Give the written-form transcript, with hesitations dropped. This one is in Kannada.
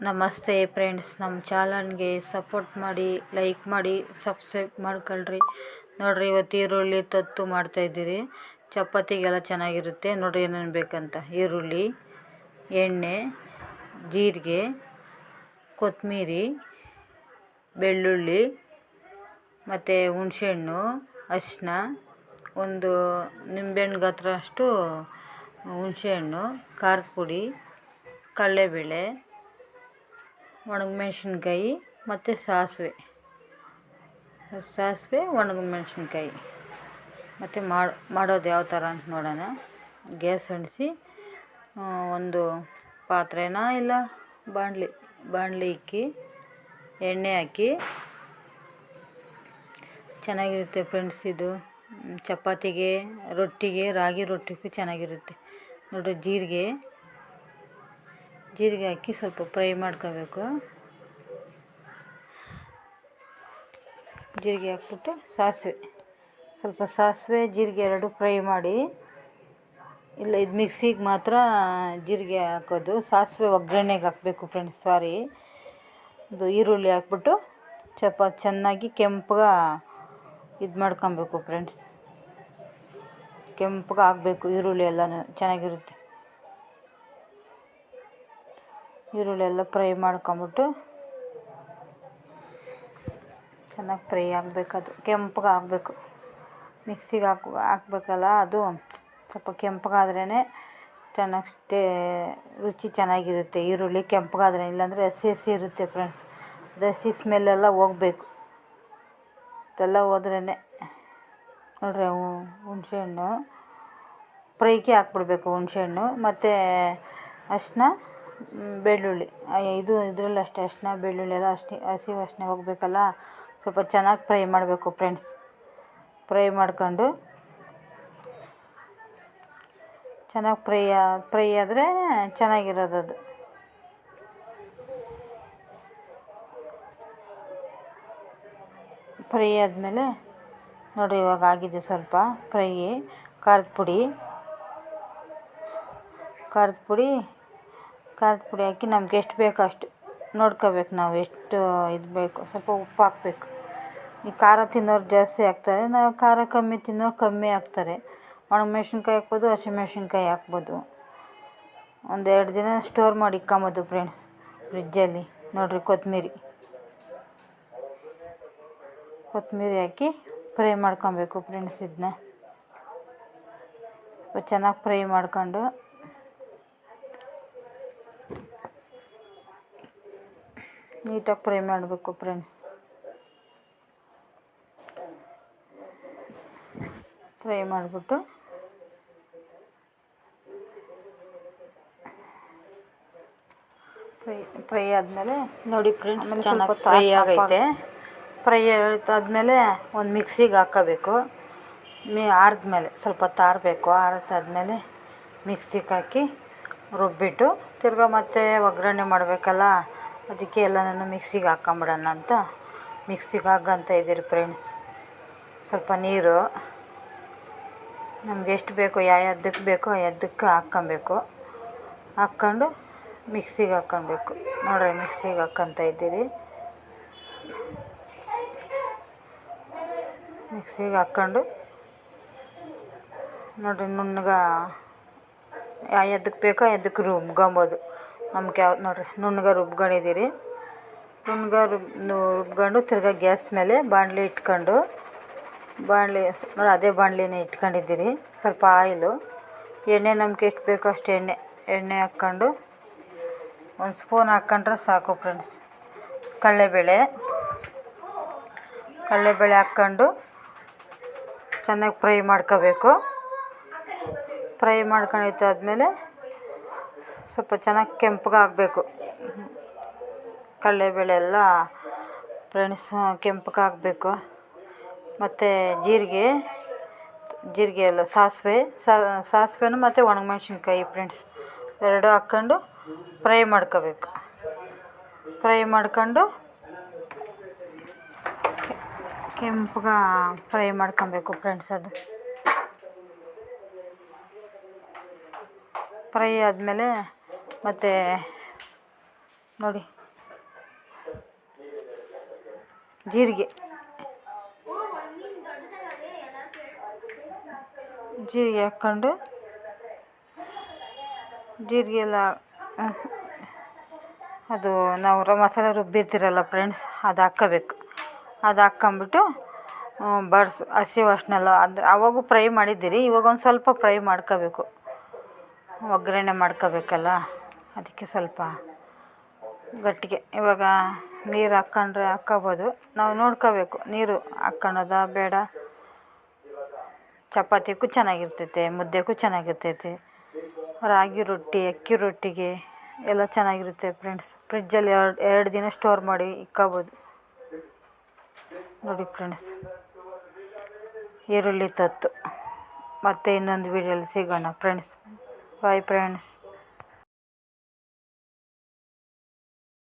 ನಮಸ್ತೆ ಫ್ರೆಂಡ್ಸ್, ನಮ್ಮ ಚಾನಲ್ಗೆ ಸಪೋರ್ಟ್ ಮಾಡಿ, ಲೈಕ್ ಮಾಡಿ, ಸಬ್ಸ್ಕ್ರೈಬ್ ಮಾಡ್ಕೊಳ್ರಿ. ನೋಡಿರಿ, ಇವತ್ತು ಈರುಳ್ಳಿ ತತ್ತು ಮಾಡ್ತಾಯಿದ್ದೀರಿ. ಚಪಾತಿಗೆಲ್ಲ ಚೆನ್ನಾಗಿರುತ್ತೆ. ನೋಡಿರಿ ಏನೇನು ಬೇಕಂತ: ಈರುಳ್ಳಿ, ಎಣ್ಣೆ, ಜೀರಿಗೆ, ಕೊತ್ತಂಬರಿ, ಬೆಳ್ಳುಳ್ಳಿ, ಮತ್ತು ಹುಣಸೆಹಣ್ಣು, ಅರಿಶಿನ, ಒಂದು ನಿಂಬೆಹಣ್ಣು ಗಾತ್ರ ಅಷ್ಟು ಹುಣಸೆಹಣ್ಣು, ಖಾರದ ಪುಡಿ, ಕಡಲೆಬೇಳೆ, ಒಣಮೆಣ್ಸಿನ್ಕಾಯಿ ಮತ್ತು ಸಾಸಿವೆ ಒಣಮೆಣ್ಸಿನ್ಕಾಯಿ. ಮತ್ತು ಮಾಡೋದು ಯಾವ ಥರ ಅಂತ ನೋಡೋಣ. ಗ್ಯಾಸ್ ಅಂಟಿಸಿ ಒಂದು ಪಾತ್ರೆನ ಇಲ್ಲ ಬಾಣಲಿ ಇಕ್ಕಿ ಎಣ್ಣೆ ಹಾಕಿ. ಚೆನ್ನಾಗಿರುತ್ತೆ ಫ್ರೆಂಡ್ಸ್. ಇದು ಚಪಾತಿಗೆ, ರೊಟ್ಟಿಗೆ, ರಾಗಿ ರೊಟ್ಟಿಗೂ ಚೆನ್ನಾಗಿರುತ್ತೆ. ನೋಡಿರಿ, ಜೀರಿಗೆ ಹಾಕಿ ಸ್ವಲ್ಪ ಫ್ರೈ ಮಾಡ್ಕೋಬೇಕು. ಜೀರಿಗೆ ಹಾಕ್ಬಿಟ್ಟು ಸ್ವಲ್ಪ ಸಾಸಿವೆ ಜೀರಿಗೆ ಎರಡು ಫ್ರೈ ಮಾಡಿ. ಇಲ್ಲ, ಇದು ಮಿಕ್ಸಿಗೆ ಮಾತ್ರ ಜೀರಿಗೆ ಹಾಕೋದು, ಸಾಸಿವೆ ಒಗ್ಗರಣೆಗೆ ಹಾಕಬೇಕು ಫ್ರೆಂಡ್ಸ್. ಇದು ಈರುಳ್ಳಿ ಹಾಕ್ಬಿಟ್ಟು ಚೆನ್ನಾಗಿ ಕೆಂಪಗೆ ಇದು ಮಾಡ್ಕೊಬೇಕು ಫ್ರೆಂಡ್ಸ್. ಕೆಂಪಗೆ ಆಗಬೇಕು ಈರುಳ್ಳಿ ಎಲ್ಲನೂ. ಚೆನ್ನಾಗಿರುತ್ತೆ. ಈರುಳ್ಳಿ ಎಲ್ಲ ಫ್ರೈ ಮಾಡ್ಕೊಂಬಿಟ್ಟು ಚೆನ್ನಾಗಿ ಫ್ರೈ ಆಗಬೇಕು. ಅದು ಕೆಂಪಗೆ ಆಗಬೇಕು. ಮಿಕ್ಸಿಗೆ ಹಾಕ್ಬೇಕಲ್ಲ, ಅದು ಸ್ವಲ್ಪ ಕೆಂಪಗಾದ್ರೇ ಚೆನ್ನಾಗಿ ರುಚಿ ಚೆನ್ನಾಗಿರುತ್ತೆ. ಈರುಳ್ಳಿ ಕೆಂಪಗಾದ್ರೆ, ಇಲ್ಲಾಂದರೆ ಹಸಿ ಇರುತ್ತೆ ಫ್ರೆಂಡ್ಸ್. ಅದು ಹಸಿ ಸ್ಮೆಲ್ಲೆಲ್ಲ ಹೋಗ್ಬೇಕು. ಅದೆಲ್ಲ ಹೋದ್ರೇ ನೋಡ್ರಿ, ಹುಣಸೆಹಣ್ಣು ಫ್ರೈಗೆ ಹಾಕ್ಬಿಡ್ಬೇಕು. ಹುಣಸೆಹಣ್ಣು ಮತ್ತು ಅರಿಶಿನ, ಬೆಳ್ಳುಳ್ಳಿ, ಇದರಲ್ಲಿ ಅಷ್ಟೇ ಅರಿಶಿನ ಬೆಳ್ಳುಳ್ಳಿ ಎಲ್ಲ ಹಸಿ ವಾಸನೆ ಹೋಗಬೇಕಲ್ಲ. ಸ್ವಲ್ಪ ಚೆನ್ನಾಗಿ ಫ್ರೈ ಮಾಡಬೇಕು ಫ್ರೆಂಡ್ಸ್. ಫ್ರೈ ಮಾಡ್ಕೊಂಡು ಚೆನ್ನಾಗಿ ಫ್ರೈ ಆದರೆ ಚೆನ್ನಾಗಿರೋದು. ಅದು ಫ್ರೈ ಆದಮೇಲೆ ನೋಡಿ, ಇವಾಗ ಆಗಿದೆ ಸ್ವಲ್ಪ ಫ್ರೈ. ಖಾರದ ಪುಡಿ ಹಾಕಿ ನಮ್ಗೆ ಎಷ್ಟು ಬೇಕೋ ಅಷ್ಟು ನೋಡ್ಕೋಬೇಕು. ನಾವು ಎಷ್ಟು ಇದು ಬೇಕು. ಸ್ವಲ್ಪ ಉಪ್ಪು ಹಾಕಬೇಕು. ಈ ಖಾರ ತಿನ್ನೋರು ಜಾಸ್ತಿ ಹಾಕ್ತಾರೆ, ನಾವು ಖಾರ ಕಮ್ಮಿ ತಿನ್ನೋರು ಕಮ್ಮಿ ಹಾಕ್ತಾರೆ. ಒಣಮೆಣ್ಸಿನ್ಕಾಯಿ ಹಾಕ್ಬೋದು, ಹಸಿಮೆಣ್ಸಿನ್ಕಾಯಿ ಹಾಕ್ಬೋದು. 1-2 ದಿನ ಸ್ಟೋರ್ ಮಾಡಿ ಇಕ್ಕೊಂಬೋದು ಫ್ರೆಂಡ್ಸ್ ಫ್ರಿಜ್ಜಲ್ಲಿ. ನೋಡಿರಿ, ಕೊತ್ತಂಬರಿ ಹಾಕಿ ಫ್ರೈ ಮಾಡ್ಕೊಬೇಕು ಫ್ರೆಂಡ್ಸ್. ಇದನ್ನ ಚೆನ್ನಾಗಿ ಫ್ರೈ ಮಾಡ್ಕೊಂಡು ನೀಟಾಗಿ ಫ್ರೈ ಮಾಡಬೇಕು ಫ್ರೆಂಡ್ಸ್. ಫ್ರೈ ಮಾಡಿಬಿಟ್ಟು ಫ್ರೈ ಆದಮೇಲೆ ನೋಡಿ ಫ್ರೆಂಡ್ಸ್, ಚೆನ್ನಾಗಿ ಫ್ರೈ ಆಗೈತೆ. ಫ್ರೈ ಆದಮೇಲೆ ಒಂದು ಮಿಕ್ಸಿಗೆ ಹಾಕ್ಕೋಬೇಕು. ಆರಿದ್ಮೇಲೆ ಸ್ವಲ್ಪ ಹೊತ್ತು ಆರಬೇಕು. ಆರಿದ್ದಾದ್ಮೇಲೆ ಮಿಕ್ಸಿಗೆ ಹಾಕಿ ರುಬ್ಬಿಟ್ಟು ತಿರ್ಗಾ ಮತ್ತೆ ಒಗ್ಗರಣೆ ಮಾಡಬೇಕಲ್ಲ, ಅದಕ್ಕೆ ಎಲ್ಲನೂ ಮಿಕ್ಸಿಗೆ ಹಾಕ್ಕೊಂಬಿಡೋಣ ಅಂತ ಮಿಕ್ಸಿಗೆ ಹಾಕಂತ ಇದ್ದೀರಿ ಫ್ರೆಂಡ್ಸ್. ಸ್ವಲ್ಪ ನೀರು ನಮ್ಗೆ ಎಷ್ಟು ಬೇಕೋ, ಎದ್ದಕ್ಕೆ ಬೇಕೋ ಎದ್ದಕ್ಕೆ ಹಾಕ್ಕೊಂಡು ಮಿಕ್ಸಿಗೆ ಹಾಕ್ಕೊಬೇಕು. ನೋಡಿರಿ, ಮಿಕ್ಸಿಗೆ ಹಾಕ್ಕೊಂತ ಇದ್ದೀರಿ. ಮಿಕ್ಸಿಗೆ ಹಾಕ್ಕೊಂಡು ನೋಡಿರಿ, ನುಣ್ಣಗೆ ಎದ್ದಕ್ಕೆ ಬೇಕೋ ಎದ್ದಕ್ಕೆ ರುಬ್ಕೊಬೋದು. ನಮ್ಗೆ ಯಾವ್ದು ನೋಡಿರಿ, ನುಣ್ಣಗೆ ರುಬ್ಕೊಂಡಿದ್ದೀರಿ. ರುಬ್ಕೊಂಡು ತಿರ್ಗಾ ಗ್ಯಾಸ್ ಮೇಲೆ ಬಾಣಲಿ ಇಟ್ಕೊಂಡು, ನೋಡಿ ಅದೇ ಬಾಣಲಿನೇ ಇಟ್ಕೊಂಡಿದ್ದೀರಿ. ಸ್ವಲ್ಪ ಆಯಿಲು, ಎಣ್ಣೆ ನಮ್ಗೆ ಎಷ್ಟು ಬೇಕೋ ಅಷ್ಟು ಎಣ್ಣೆ ಹಾಕ್ಕೊಂಡು 1 ಸ್ಪೂನ್ ಹಾಕ್ಕೊಂಡ್ರೆ ಸಾಕು ಫ್ರೆಂಡ್ಸ್. ಕಡಲೆಬೇಳೆ ಹಾಕ್ಕೊಂಡು ಚೆನ್ನಾಗಿ ಫ್ರೈ ಮಾಡ್ಕೋಬೇಕು. ಫ್ರೈ ಮಾಡ್ಕೊಂಡಿದ್ದಾದ್ಮೇಲೆ ಸ್ವಲ್ಪ ಚೆನ್ನಾಗಿ ಕೆಂಪಗೆ ಆಗಬೇಕು. ಕಡಲೆಬೇಳೆ ಎಲ್ಲ ಫ್ರೆಂಡ್ಸ್ ಕೆಂಪಗೆ ಆಗಬೇಕು. ಮತ್ತು ಜೀರಿಗೆ ಎಲ್ಲ ಸಾಸಿವೆನೂ ಮತ್ತು ಒಣಮೆಣ್ಸಿನ್ಕಾಯಿ ಫ್ರೆಂಡ್ಸ್ ಎರಡು ಹಾಕ್ಕೊಂಡು ಫ್ರೈ ಮಾಡ್ಕೋಬೇಕು. ಫ್ರೈ ಮಾಡ್ಕೊಂಡು ಕೆಂಪಗೆ ಫ್ರೈ ಮಾಡ್ಕೊಬೇಕು ಫ್ರೆಂಡ್ಸ್. ಅದು ಫ್ರೈ ಆದಮೇಲೆ ಮತ್ತು ನೋಡಿ. ಜೀರಿಗೆ ಹಾಕ್ಕೊಂಡು ಜೀರಿಗೆ ಎಲ್ಲ ಅದು ನಾವು ಮಸಾಲೆ ರುಬ್ಬಿರ್ತೀರಲ್ಲ ಫ್ರೆಂಡ್ಸ್, ಅದು ಹಾಕ್ಕೋಬೇಕು. ಅದು ಹಾಕ್ಕೊಂಬಿಟ್ಟು ಹಸಿ ವಾಸನೆ ಅಂದರೆ ಆವಾಗೂ ಫ್ರೈ ಮಾಡಿದ್ದೀರಿ, ಇವಾಗ ಒಂದು ಸ್ವಲ್ಪ ಫ್ರೈ ಮಾಡ್ಕೋಬೇಕು, ಒಗ್ಗರಣೆ ಮಾಡ್ಕೋಬೇಕಲ್ಲ, ಅದಕ್ಕೆ ಸ್ವಲ್ಪ ಗಟ್ಟಿಗೆ. ಇವಾಗ ನೀರು ಹಾಕ್ಕೋಬೋದು, ನಾವು ನೋಡ್ಕೋಬೇಕು ನೀರು ಹಾಕ್ಕೊಳ್ಳೋದ ಬೇಡ. ಚಪಾತಿಗೂ ಚೆನ್ನಾಗಿರ್ತೈತೆ, ಮುದ್ದೆಗೂ ಚೆನ್ನಾಗಿರ್ತೈತೆ, ರಾಗಿ ರೊಟ್ಟಿ, ಅಕ್ಕಿ ರೊಟ್ಟಿಗೆ ಎಲ್ಲ ಚೆನ್ನಾಗಿರುತ್ತೆ ಫ್ರೆಂಡ್ಸ್. ಫ್ರಿಜ್ಜಲ್ಲಿ ಎರಡು ದಿನ ಸ್ಟೋರ್ ಮಾಡಿ ಇಕ್ಕೋಬೋದು. ನೋಡಿ ಫ್ರೆಂಡ್ಸ್, ಈರುಳ್ಳಿ ತತ್ತು. ಮತ್ತೆ ಇನ್ನೊಂದು ವೀಡಿಯೋಲಿ ಸಿಗೋಣ ಫ್ರೆಂಡ್ಸ್. Bye friends.